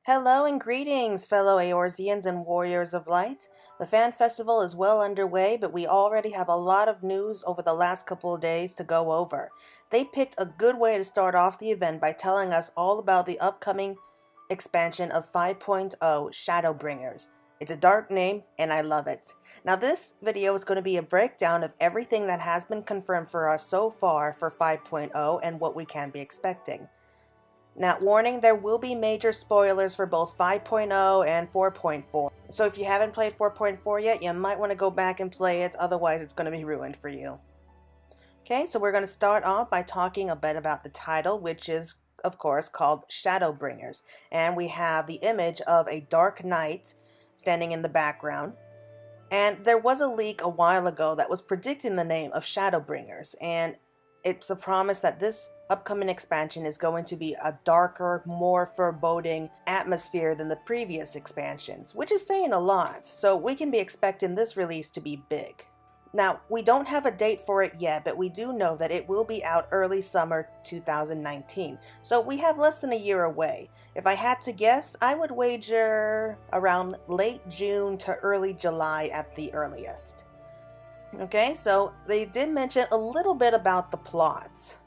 Hello and greetings, fellow Eorzeans and Warriors of Light. The fan festival is well underway, but we already have a lot of news over the last couple of days to go over. They picked a good way to start off the event by telling us all about the upcoming expansion of 5.0 Shadowbringers. It's a dark name, and I love it. Now this video is going to be a breakdown of everything that has been confirmed for us so far for 5.0 and what we can be expecting. Now, warning, there will be major spoilers for both 5.0 and 4.4. So if you haven't played 4.4 yet, you might want to go back and play it, otherwise it's going to be ruined for you. Okay, so we're going to start off by talking a bit about the title, which is, of course, called Shadowbringers. And we have the image of a dark knight standing in the background. And there was a leak a while ago that was predicting the name of Shadowbringers, and it's a promise that this upcoming expansion is going to be a darker, more foreboding atmosphere than the previous expansions, which is saying a lot, so we can be expecting this release to be big. Now, we don't have a date for it yet, but we do know that it will be out early summer 2019, so we have less than a year away. If I had to guess, I would wager around late June to early July at the earliest. Okay, so they did mention a little bit about the plot,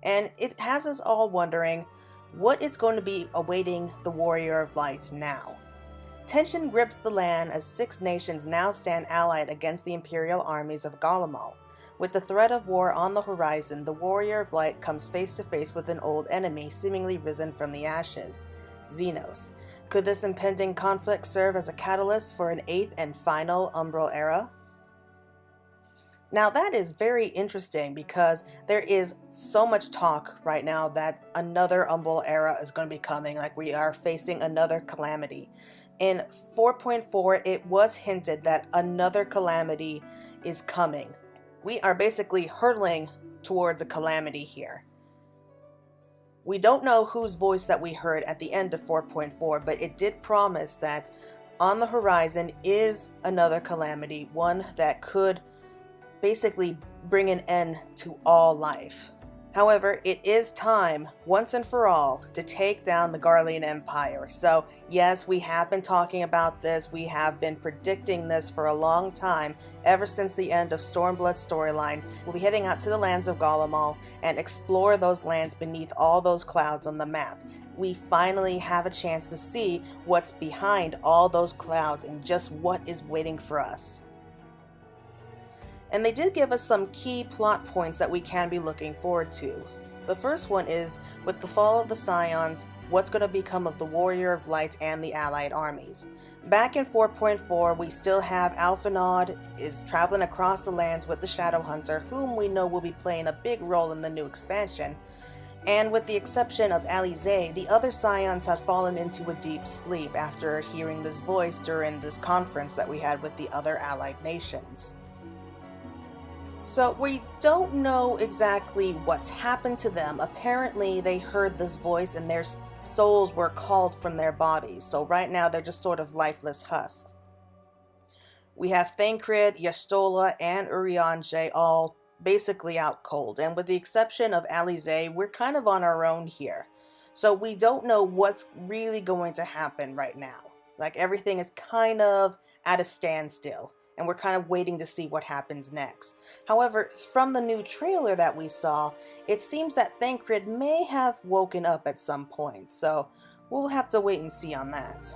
and it has us all wondering what is going to be awaiting the Warrior of Light now. Tension grips the land as 6 nations now stand allied against the Imperial armies of Galamal. With the threat of war on the horizon, the Warrior of Light comes face to face with an old enemy seemingly risen from the ashes, Xenos. Could this impending conflict serve as a catalyst for an 8th and final Umbral era? Now that is very interesting because there is so much talk right now that another Umbral era is going to be coming, like we are facing another calamity. In 4.4, it was hinted that another calamity is coming. We are basically hurtling towards a calamity here. We don't know whose voice that we heard at the end of 4.4, but it did promise that on the horizon is another calamity, one that could basically bring an end to all life. However, it is time, once and for all, to take down the Garlean Empire. So yes, we have been talking about this, we have been predicting this for a long time, ever since the end of Stormblood's storyline. We'll be heading out to the lands of Galamal and explore those lands beneath all those clouds on the map. We finally have a chance to see what's behind all those clouds and just what is waiting for us. And they did give us some key plot points that we can be looking forward to. The first one is, with the fall of the Scions, what's going to become of the Warrior of Light and the allied armies. Back in 4.4, we still have Alphinaud is traveling across the lands with the Shadow Hunter, whom we know will be playing a big role in the new expansion. And with the exception of Alize, the other Scions had fallen into a deep sleep after hearing this voice during this conference that we had with the other allied nations. So we don't know exactly what's happened to them. Apparently they heard this voice and their souls were called from their bodies. So right now they're just sort of lifeless husks. We have Thancred, Y'shtola, and Urianger all basically out cold. And with the exception of Alize, we're kind of on our own here. So we don't know what's really going to happen right now. Like everything is kind of at a standstill. And we're kind of waiting to see what happens next. However, from the new trailer that we saw, it seems that Thancred may have woken up at some point, so we'll have to wait and see on that.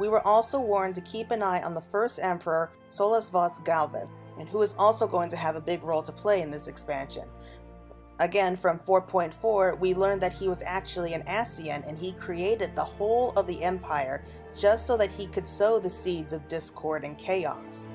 We were also warned to keep an eye on the first Emperor, Solas Vos Galvez, and who is also going to have a big role to play in this expansion. Again, from 4.4, we learned that he was actually an Ascian and he created the whole of the Empire just so that he could sow the seeds of discord and chaos.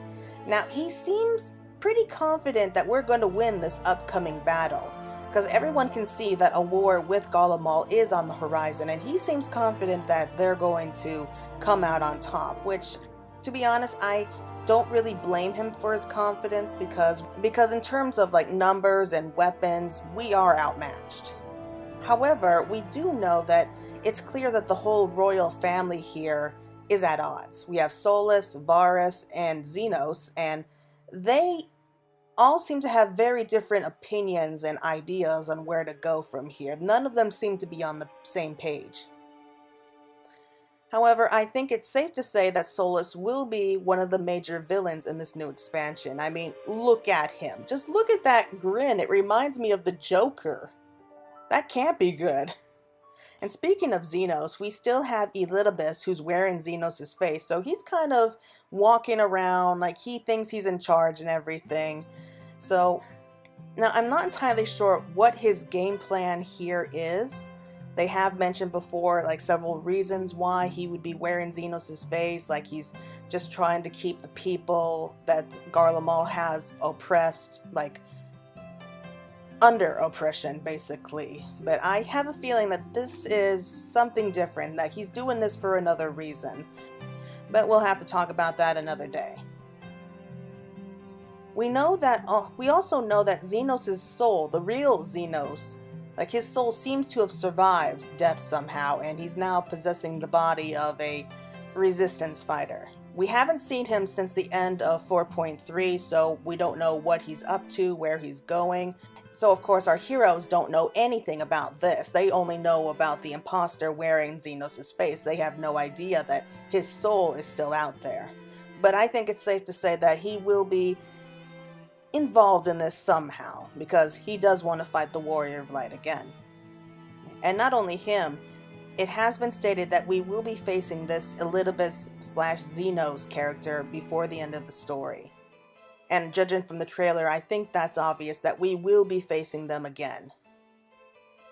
Now, he seems pretty confident that we're going to win this upcoming battle, because everyone can see that a war with Galamal is on the horizon, and he seems confident that they're going to come out on top, which, to be honest, I don't really blame him for his confidence because in terms of like numbers and weapons, we are outmatched. However, we do know that it's clear that the whole royal family here is at odds. We have Solas, Varus, and Xenos, and they all seem to have very different opinions and ideas on where to go from here. None of them seem to be on the same page. However, I think it's safe to say that Solus will be one of the major villains in this new expansion. I mean, look at him. Just look at that grin. It reminds me of the Joker. That can't be good. And speaking of Xenos, we still have Elidibus who's wearing Xenos' face, so he's kind of walking around like he thinks he's in charge and everything. So, now I'm not entirely sure what his game plan here is. They have mentioned before like several reasons why he would be wearing Xenos' face, like he's just trying to keep the people that Garlemald has oppressed, like under oppression, basically. But I have a feeling that this is something different, that he's doing this for another reason. But we'll have to talk about that another day. We also know that Xenos' soul, the real Xenos, like his soul seems to have survived death somehow, and he's now possessing the body of a resistance fighter. We haven't seen him since the end of 4.3, so we don't know what he's up to, where he's going. So of course our heroes don't know anything about this. They only know about the imposter wearing Xenos' face. They have no idea that his soul is still out there. But I think it's safe to say that he will be involved in this somehow, because he does want to fight the Warrior of Light again. And not only him, it has been stated that we will be facing this Elidibus/Xenos character before the end of the story. And judging from the trailer, I think that's obvious that we will be facing them again.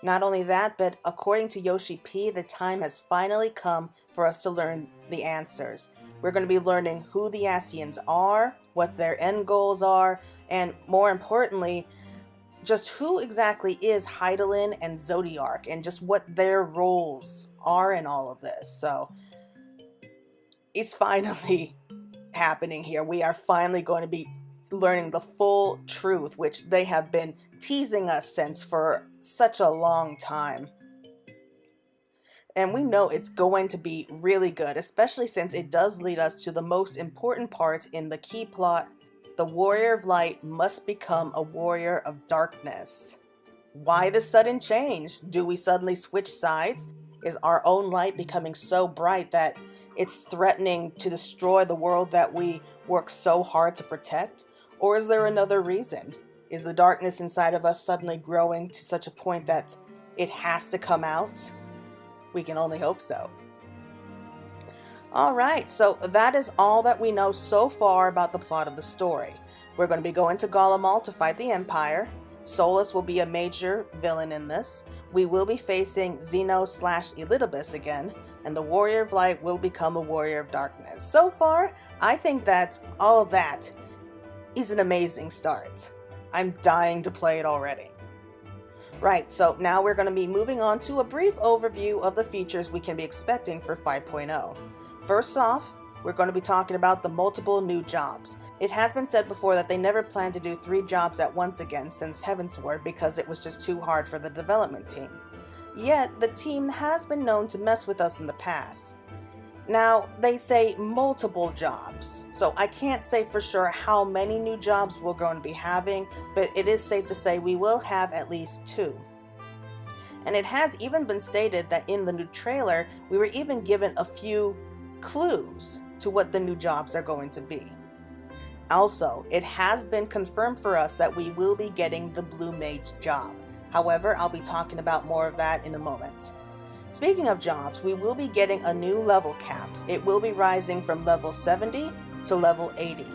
Not only that, but according to Yoshi P, the time has finally come for us to learn the answers. We're going to be learning who the Ascians are, what their end goals are, and more importantly, just who exactly is Hydaelyn and Zodiark, and just what their roles are in all of this. So, it's finally happening here. We are finally going to be learning the full truth, which they have been teasing us since for such a long time. And we know it's going to be really good, especially since it does lead us to the most important part in the key plot. The Warrior of Light must become a Warrior of Darkness. Why the sudden change? Do we suddenly switch sides? Is our own light becoming so bright that it's threatening to destroy the world that we work so hard to protect? Or is there another reason? Is the darkness inside of us suddenly growing to such a point that it has to come out? We can only hope so. Alright, so that is all that we know so far about the plot of the story. We're going to be going to Garlemald to fight the Empire. Solus will be a major villain in this. We will be facing Xeno/Elidibus again, and the Warrior of Light will become a Warrior of Darkness. So far, I think that all of that is an amazing start. I'm dying to play it already. Right, so now we're going to be moving on to a brief overview of the features we can be expecting for 5.0. First off, we're going to be talking about the multiple new jobs. It has been said before that they never planned to do 3 jobs at once again since Heavensward because it was just too hard for the development team. Yet, the team has been known to mess with us in the past. Now, they say multiple jobs, so I can't say for sure how many new jobs we're going to be having, but it is safe to say we will have at least 2. And it has even been stated that in the new trailer, we were even given a few clues to what the new jobs are going to be. Also, it has been confirmed for us that we will be getting the Blue Mage job. However, I'll be talking about more of that in a moment. Speaking of jobs, we will be getting a new level cap. It will be rising from level 70 to level 80.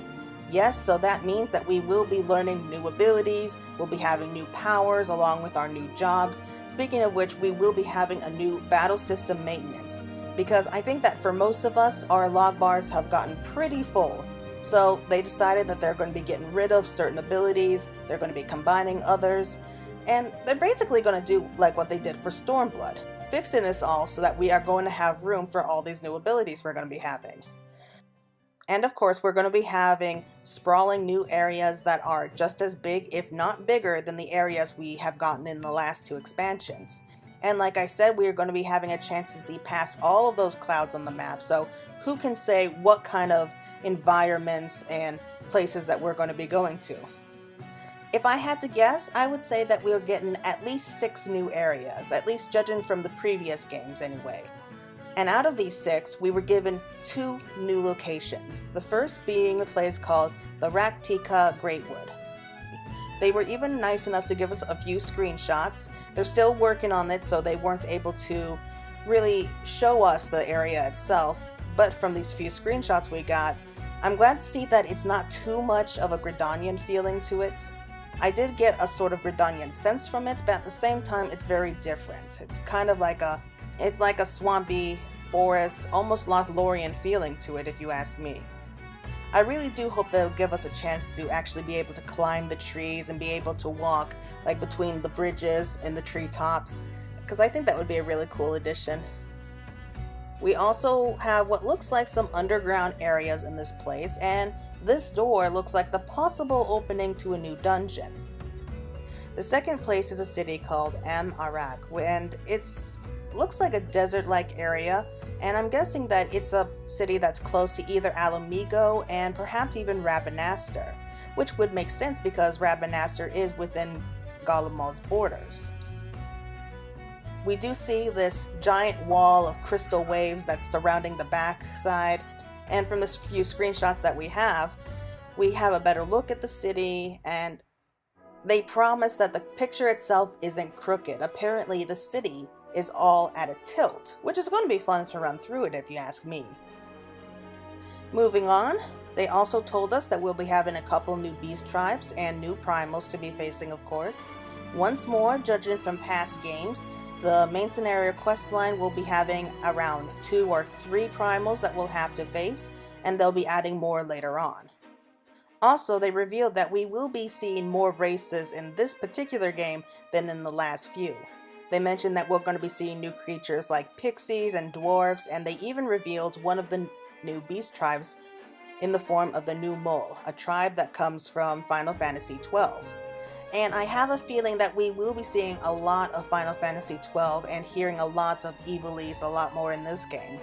Yes, so that means that we will be learning new abilities, we'll be having new powers along with our new jobs. Speaking of which, we will be having a new battle system maintenance, because I think that for most of us, our log bars have gotten pretty full. So they decided that they're going to be getting rid of certain abilities, they're going to be combining others, and they're basically going to do like what they did for Stormblood, fixing this all so that we are going to have room for all these new abilities we're going to be having. And of course, we're going to be having sprawling new areas that are just as big, if not bigger, than the areas we have gotten in the last 2 expansions. And like I said, we are going to be having a chance to see past all of those clouds on the map, so who can say what kind of environments and places that we're going to be going to? If I had to guess, I would say that we're getting at least 6 new areas, at least judging from the previous games anyway. And out of these 6, we were given 2 new locations. The first being a place called the Raktika Greatwood. They were even nice enough to give us a few screenshots. They're still working on it, so they weren't able to really show us the area itself. But from these few screenshots we got, I'm glad to see that it's not too much of a Gridanian feeling to it. I did get a sort of Gridanian sense from it, but at the same time it's very different. It's kind of like a swampy forest, almost Lothlorien feeling to it if you ask me. I really do hope they'll give us a chance to actually be able to climb the trees and be able to walk like between the bridges and the treetops, because I think that would be a really cool addition. We also have what looks like some underground areas in this place, and this door looks like the possible opening to a new dungeon. The second place is a city called Arak, and it's looks like a desert-like area, and I'm guessing that it's a city that's close to either Alamigo and perhaps even Rabanastre, which would make sense because Rabanastre is within Garlemald's borders. We do see this giant wall of crystal waves that's surrounding the backside, and from this few screenshots that we have a better look at the city, and they promise that the picture itself isn't crooked. Apparently the city is all at a tilt, which is going to be fun to run through it if you ask me. Moving on, they also told us that we'll be having a couple new beast tribes and new primals to be facing, of course. Once more, judging from past games, the main scenario questline will be having around 2 or 3 primals that we'll have to face, and they'll be adding more later on. Also, they revealed that we will be seeing more races in this particular game than in the last few. They mentioned that we're going to be seeing new creatures like pixies and dwarves, and they even revealed one of the new beast tribes in the form of the new mole, a tribe that comes from Final Fantasy XII. And I have a feeling that we will be seeing a lot of Final Fantasy XII and hearing a lot of Ivalice a lot more in this game.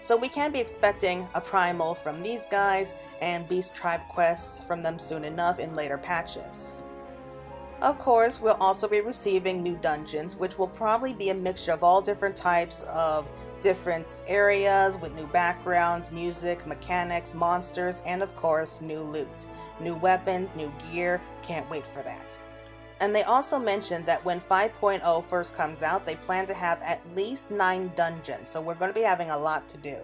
So we can be expecting a primal from these guys and beast tribe quests from them soon enough in later patches. Of course, we'll also be receiving new dungeons, which will probably be a mixture of all different types of different areas with new backgrounds, music, mechanics, monsters, and of course, new loot. New weapons, new gear, can't wait for that. And they also mentioned that when 5.0 first comes out, they plan to have at least 9 dungeons, so we're going to be having a lot to do.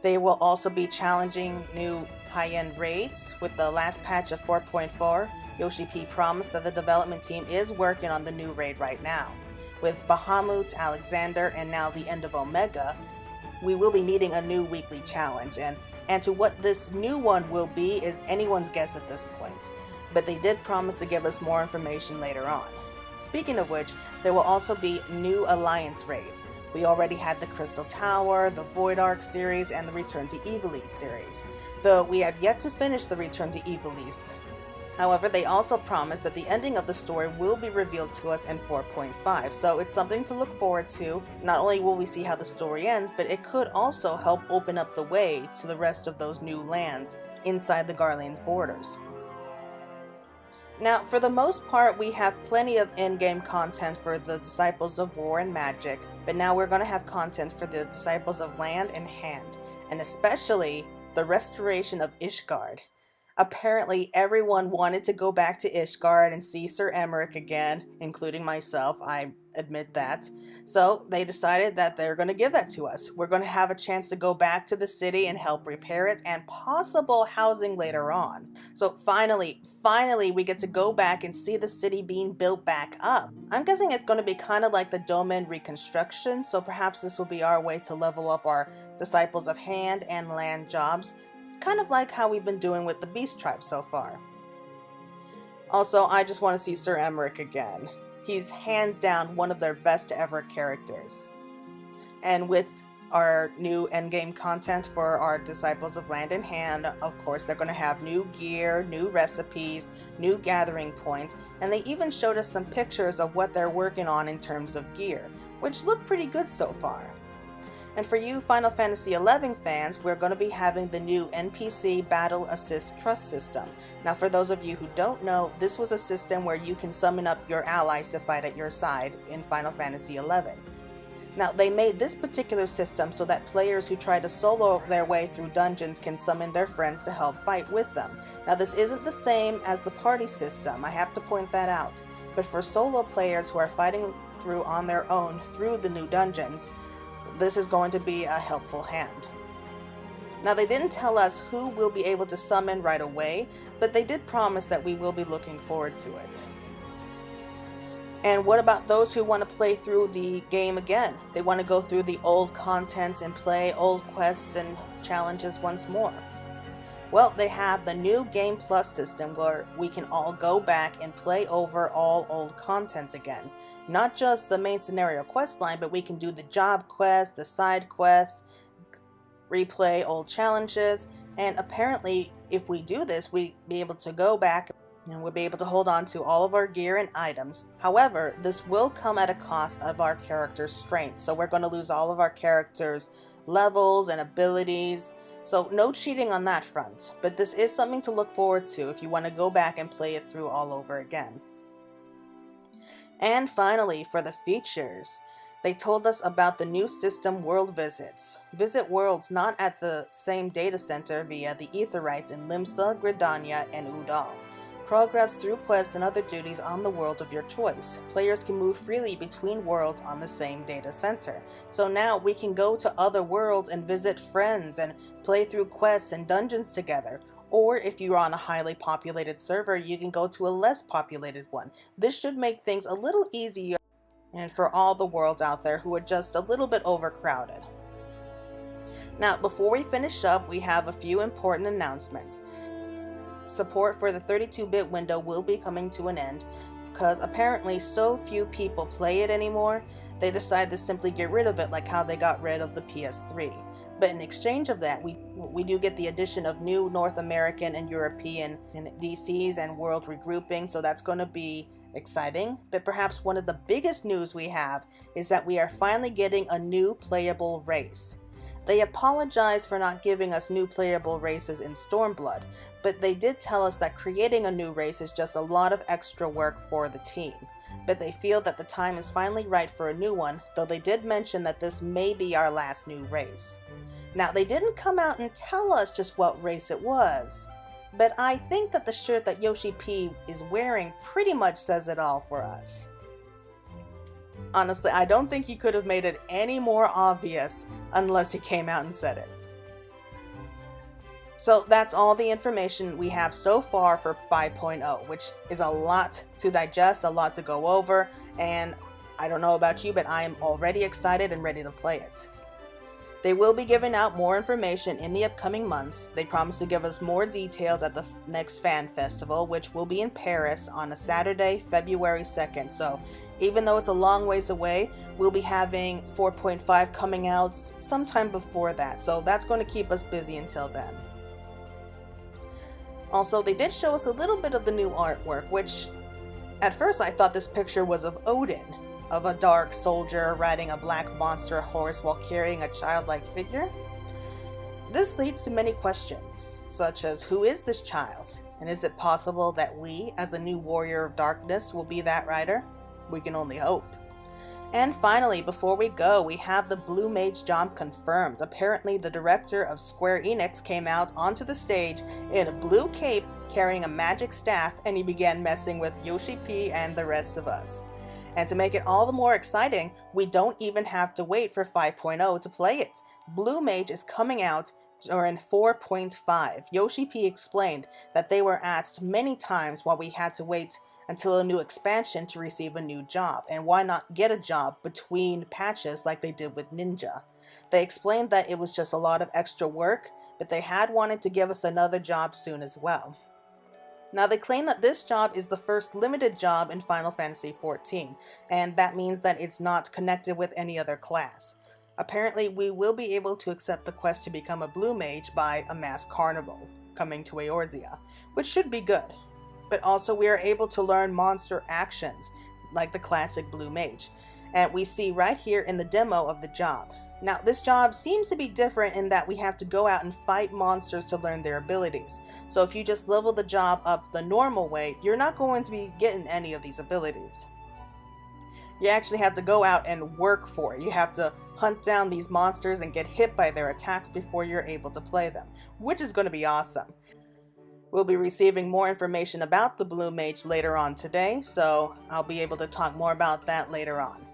They will also be challenging new high-end raids. With the last patch of 4.4, Yoshi P promised that the development team is working on the new raid right now. With Bahamut, Alexander, and now the end of Omega, we will be needing a new weekly challenge, and to what this new one will be is anyone's guess at this point, but they did promise to give us more information later on. Speaking of which, there will also be new Alliance raids. We already had the Crystal Tower, the Void Ark series, and the Return to Ivalice series, though we have yet to finish the Return to Ivalice. However, they also promised that the ending of the story will be revealed to us in 4.5, so it's something to look forward to. Not only will we see how the story ends, but it could also help open up the way to the rest of those new lands inside the Garlean's borders. Now, for the most part, we have plenty of in-game content for the Disciples of War and Magic, but now we're going to have content for the Disciples of Land and Hand, and especially the restoration of Ishgard. Apparently, everyone wanted to go back to Ishgard and see Sir Emmerich again, including myself, I admit that. So they decided that they're going to give that to us. We're going to have a chance to go back to the city and help repair it, and possible housing later on. So finally, we get to go back and see the city being built back up. I'm guessing it's going to be kind of like the Domain reconstruction, so perhaps this will be our way to level up our Disciples of Hand and Land jobs. Kind of like how we've been doing with the Beast Tribe so far. Also, I just want to see Sir Emmerich again. He's hands down one of their best ever characters. And with our new endgame content for our Disciples of Land and Hand, of course they're going to have new gear, new recipes, new gathering points, and they even showed us some pictures of what they're working on in terms of gear, which look pretty good so far. And for you Final Fantasy XI fans, we're going to be having the new NPC Battle Assist Trust system. Now for those of you who don't know, this was a system where you can summon up your allies to fight at your side in Final Fantasy XI. Now, they made this particular system so that players who try to solo their way through dungeons can summon their friends to help fight with them. Now, this isn't the same as the party system, I have to point that out, but for solo players who are fighting through on their own through the new dungeons, this is going to be a helpful hand. Now, they didn't tell us who we'll be able to summon right away, but they did promise that we will be looking forward to it. And what about those who want to play through the game again? They want to go through the old content and play old quests and challenges once more. Well, they have the new Game Plus system where we can all go back and play over all old content again. Not just the main scenario quest line, but we can do the job quests, the side quests, replay old challenges, and apparently if we do this, we'll be able to go back and we'll be able to hold on to all of our gear and items. However, this will come at a cost of our character's strength, so we're going to lose all of our characters' levels and abilities, so no cheating on that front, but this is something to look forward to if you want to go back and play it through all over again. And finally, for the features, they told us about the new system World Visits. Visit worlds not at the same data center via the Aetherytes in Limsa, Gridania, and Udal. Progress through quests and other duties on the world of your choice. Players can move freely between worlds on the same data center. So now we can go to other worlds and visit friends and play through quests and dungeons together. Or if you're on a highly populated server, you can go to a less populated one. This should make things a little easier and for all the worlds out there who are just a little bit overcrowded. Now, before we finish up, we have a few important announcements. Support for the 32-bit window will be coming to an end because apparently so few people play it anymore, they decided to simply get rid of it like how they got rid of the PS3. But in exchange of that, we do get the addition of new North American and European DCs and world regrouping, so that's going to be exciting. But perhaps one of the biggest news we have is that we are finally getting a new playable race. They apologize for not giving us new playable races in Stormblood, but they did tell us that creating a new race is just a lot of extra work for the team. But they feel that the time is finally right for a new one, though they did mention that this may be our last new race. Now, they didn't come out and tell us just what race it was, but I think that the shirt that Yoshi P is wearing pretty much says it all for us. Honestly, I don't think he could have made it any more obvious unless he came out and said it. So that's all the information we have so far for 5.0, which is a lot to digest, a lot to go over, and I don't know about you, but I am already excited and ready to play it. They will be giving out more information in the upcoming months. They promise to give us more details at the next fan festival, which will be in Paris on a Saturday, February 2nd. So even though it's a long ways away, we'll be having 4.5 coming out sometime before that. So that's going to keep us busy until then. Also, they did show us a little bit of the new artwork, which at first I thought this picture was of Odin, of a dark soldier riding a black monster horse while carrying a childlike figure. This leads to many questions, such as who is this child? And is it possible that we, as a new warrior of darkness, will be that rider? We can only hope. And finally, before we go, we have the Blue Mage job confirmed. Apparently, the director of Square Enix came out onto the stage in a blue cape carrying a magic staff, and he began messing with Yoshi P and the rest of us. And to make it all the more exciting, we don't even have to wait for 5.0 to play it. Blue Mage is coming out during 4.5. Yoshi P explained that they were asked many times why we had to wait until a new expansion to receive a new job, and why not get a job between patches like they did with Ninja. They explained that it was just a lot of extra work, but they had wanted to give us another job soon as well. Now, they claim that this job is the first limited job in Final Fantasy XIV, and that means that it's not connected with any other class. Apparently, we will be able to accept the quest to become a Blue Mage by a mass carnival coming to Eorzea, which should be good. But also we are able to learn monster actions, like the classic Blue Mage. And we see right here in the demo of the job. Now, this job seems to be different in that we have to go out and fight monsters to learn their abilities. So if you just level the job up the normal way, you're not going to be getting any of these abilities. You actually have to go out and work for it. You have to hunt down these monsters and get hit by their attacks before you're able to play them, which is going to be awesome. We'll be receiving more information about the Blue Mage later on today, so I'll be able to talk more about that later on.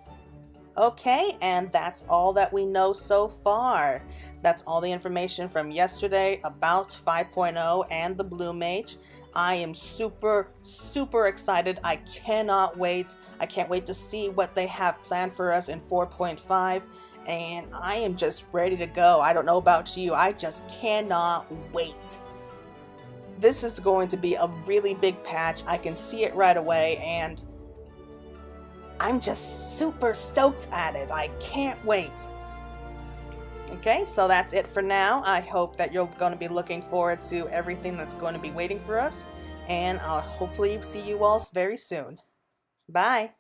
Okay, and that's all that we know so far. That's all the information from yesterday about 5.0 and the Blue Mage. I am super excited. I cannot wait. I can't wait to see what they have planned for us in 4.5, and I am just ready to go. I don't know about you, I just cannot wait. This is going to be a really big patch. I can see it right away, and I'm just super stoked at it. I can't wait. Okay, so that's it for now. I hope that you're going to be looking forward to everything that's going to be waiting for us, and I'll hopefully see you all very soon. Bye!